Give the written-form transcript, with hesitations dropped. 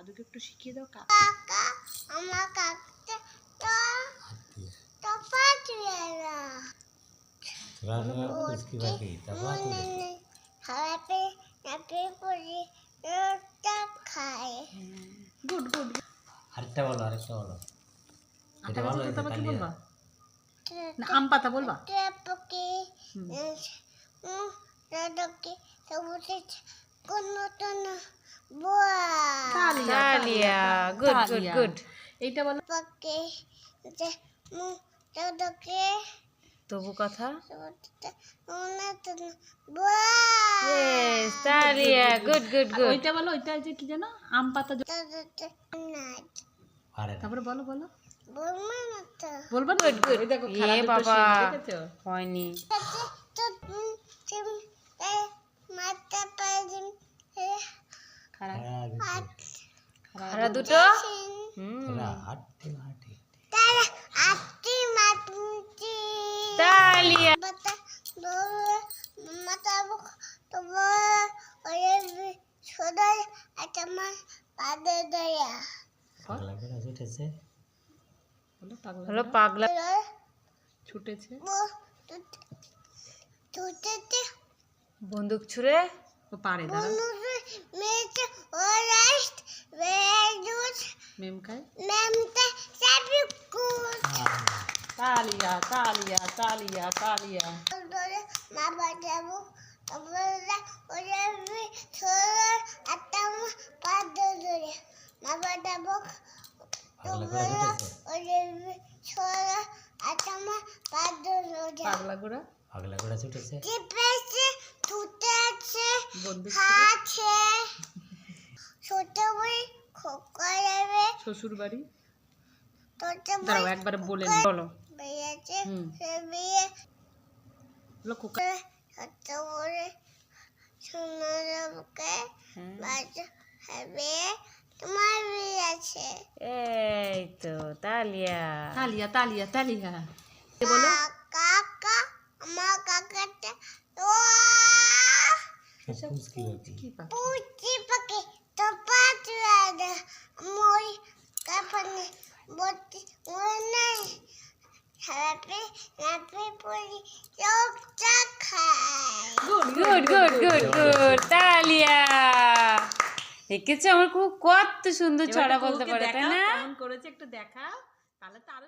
দাদুকে একটু শিখিয়ে দাও। কাকা আমার কাকটা তো তো পাঠিয়ে না হ্যাপি হ্যাপি পরি রোটা খায়। Good good. আরেকটা বলো এটা বলো কি বলবা? না তো আম পাতা বলবা? পকি দাদুকে সবুজ কোনো তো না বুয়া তালিয়া গুড গুড গুড। এইটা বলো। পকি যে দাদুকে তবু কথা মনে তো না বুয়া ইয়েস তালিয়া গুড গুড গুড। ওইটা বলো, ওইটা যে কি জানো, আম পাতা। দাদুকে নাই তারপরে বলো বলো বলবো না তো বলবা না? ওই দেখো খেলা এ দুটো বাবা শিখে, দেখেছো? হয়নি। তো তুমি মাথা পাইদিন খারা দুটো তারা আটটি মাটি তালিয়া বাতা মাথা তোমার ওই সদাই একটা মা পাদে দয়া বলো হলো পাগলা পাগলা ছুটেছে। তুতেতে বন্দুক ছুড়ে ও পারে, দাঁড়াও। বনুরে মেতে ওরাস্ট বেদুস মেমকায় মেমতে সাবিকুত তালিয়া তালিয়া তালিয়া তালিয়া। ধরে মা বাজাবো তারপরে ওরে ছোড় আটাম পাদে ধরে মা বাজাবো তারপরে ওরে ছোড় আটাম পাদে ধরে পাগলা গোড়া ছুটেছে চিপেছে তুতেছে বন্দুক খাচ্ছে ছোট বই খোকা যাবে শ্বশুর বাড়ি। ছোট দাঁড়াও বই একবার বলে নি। বলো বেরিয়েছে হুম। সে বিয়ে বলো খোকা। ছোট বড়ে শোনা যাবকে বাজা হবে তোমার বিয়ে আছে এই তো তালিয়া তালিয়া তালিয়া তালিয়া। বলো কাকা আমার কাকাটা তো কি পাখি? পুচি পাখি তো পাতুয়াদা মই কাপনে বটি মনে হ্যাপি হ্যাপি পরি চোখটা খায় গুড গুড গুড গুড তালিয়া। দেখেছো আমার খুব কত সুন্দর ছড়া বলতে পারে, তাই না? কেমন করেছে একটু দেখা, তাহলে তো আরো